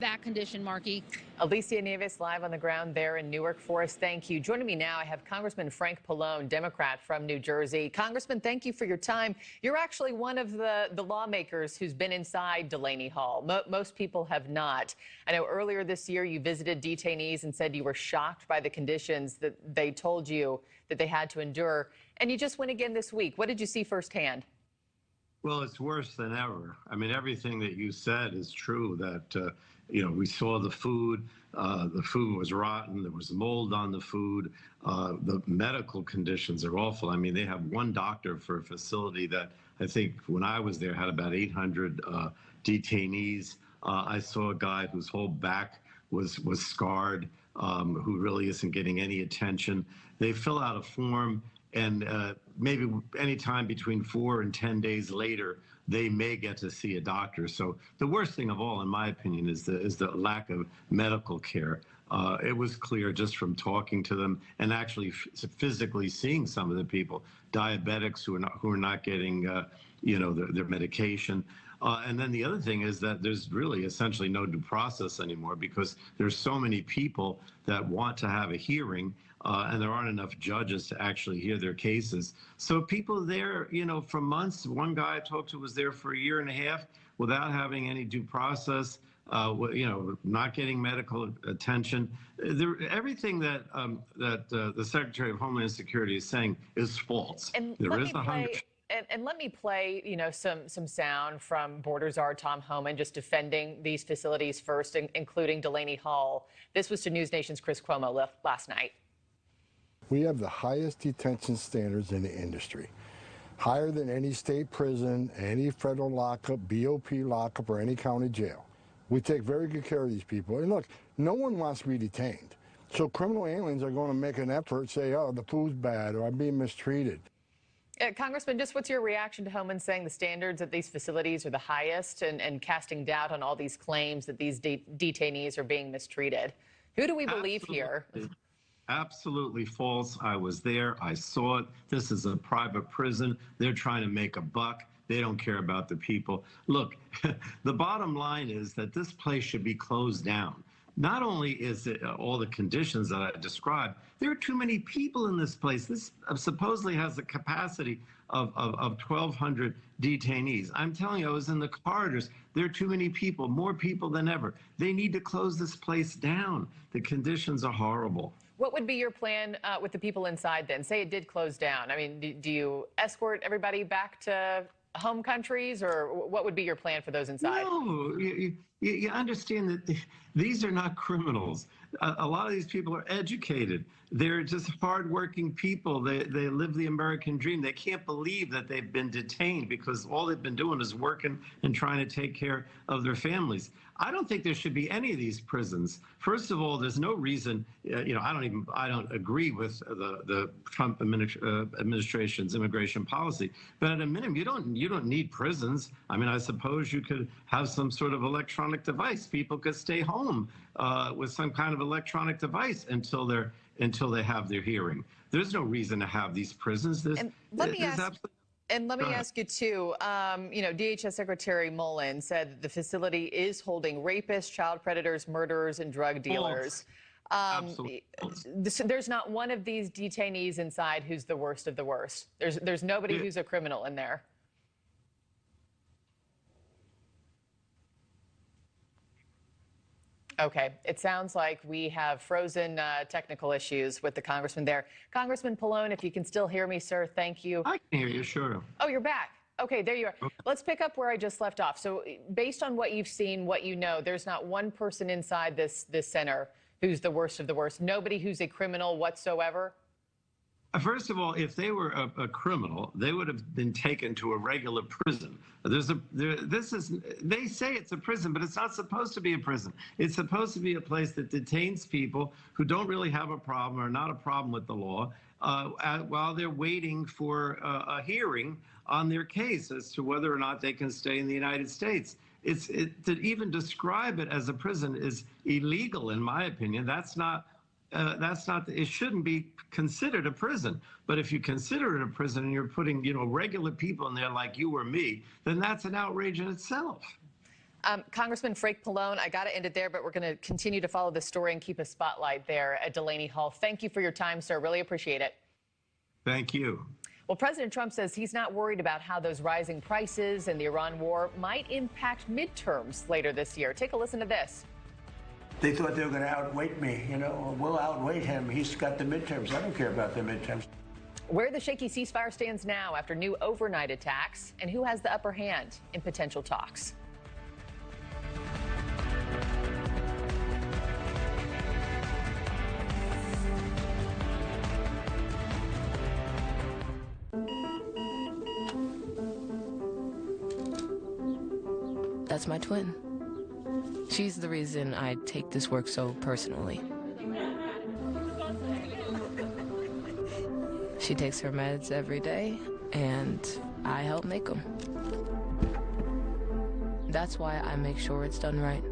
that condition, Marky. Alicia Nieves live on the ground there in Newark for us. Thank you. Joining me now, I have Congressman Frank Pallone, Democrat from New Jersey. Congressman, thank you for your time. You're actually one of the lawmakers who's been inside Delaney Hall. Most people have not. I know earlier this year you visited detainees and said you were shocked by the conditions that they told you that they had to endure. And you just went again this week. What did you see firsthand? Well, it's worse than ever. I mean, everything that you said is true, that, we saw the food. The food was rotten. There was mold on the food. The medical conditions are awful. I mean, they have one doctor for a facility that I think when I was there had about 800 detainees. I saw a guy whose whole back was scarred, who really isn't getting any attention. They fill out a form, and maybe any time between 4 and 10 days later, they may get to see a doctor. So the worst thing of all, in my opinion, is the lack of medical care. It was clear just from talking to them and actually physically seeing some of the people, diabetics who are not getting their medication. And then the other thing is that there's really essentially no due process anymore because there's so many people that want to have a hearing, and there aren't enough judges to actually hear their cases. So people there, for months. One guy I talked to was there for a year and a half without having any due process, not getting medical attention. Everything that the Secretary of Homeland Security is saying is false. And let me play, some sound from Border Czar Tom Homan just defending these facilities first, including Delaney Hall. This was to News Nation's Chris Cuomo last night. We have the highest detention standards in the industry, higher than any state prison, any federal lockup, BOP lockup, or any county jail. We take very good care of these people. And look, no one wants to be detained. So criminal aliens are going to make an effort, say, oh, the food's bad, or I'm being mistreated. Congressman, just what's your reaction to Homan saying the standards at these facilities are the highest and casting doubt on all these claims that these detainees are being mistreated? Who do we believe here? Absolutely false. I was there. I saw it. This is a private prison. They're trying to make a buck. They don't care about the people. Look, the bottom line is that this place should be closed down. Not only is it all the conditions that I described, there are too many people in this place. This supposedly has the capacity of 1,200 detainees. I'm telling you, I was in the corridors. There are too many people, more people than ever. They need to close this place down. The conditions are horrible. What would be your plan with the people inside then? Say it did close down. I mean, do you escort everybody back to home countries, or what would be your plan for those inside? No, you understand that these are not criminals. A lot of these people are educated. They're just hardworking people. They live the American dream. They can't believe that they've been detained because all they've been doing is working and trying to take care of their families. I don't think there should be any of these prisons. First of all, there's no reason, I don't agree with the Trump administration's immigration policy. But at a minimum, you don't need prisons. I mean, I suppose you could have some sort of electronic device. People could stay home with some kind of electronic device until they have their hearing. There's no reason to have these prisons. And let me ask you, too, DHS Secretary Mullen said that the facility is holding rapists, child predators, murderers, and drug dealers. Absolutely. There's not one of these detainees inside who's the worst of the worst. There's nobody who's a criminal in there. Okay, it sounds like we have frozen technical issues with the congressman there. Congressman Pallone, if you can still hear me, sir, thank you. I can hear you, sure. Oh, you're back. Okay, there you are. Okay. Let's pick up where I just left off. So based on what you've seen, what you know, there's not one person inside this center who's the worst of the worst. Nobody who's a criminal whatsoever? First of all, if they were a criminal, they would have been taken to a regular prison. They say it's a prison, but it's not supposed to be a prison. It's supposed to be a place that detains people who don't really have a problem or not a problem with the law while they're waiting for a hearing on their case as to whether or not they can stay in the United States. To even describe it as a prison is illegal, in my opinion. It shouldn't be considered a prison. But if you consider it a prison and you're putting, regular people in there like you or me, then that's an outrage in itself. Congressman Frank Pallone, I got to end it there, but we're going to continue to follow this story and keep a spotlight there at Delaney Hall. Thank you for your time, sir. Really appreciate it. Thank you. Well, President Trump says he's not worried about how those rising prices and the Iran war might impact midterms later this year. Take a listen to this. They thought they were going to outweight me. You know, we'll outweight him. He's got the midterms. I don't care about the midterms. Where the shaky ceasefire stands now after new overnight attacks, and who has the upper hand in potential talks. That's my twin. She's the reason I take this work so personally. She takes her meds every day, and I help make them. That's why I make sure it's done right.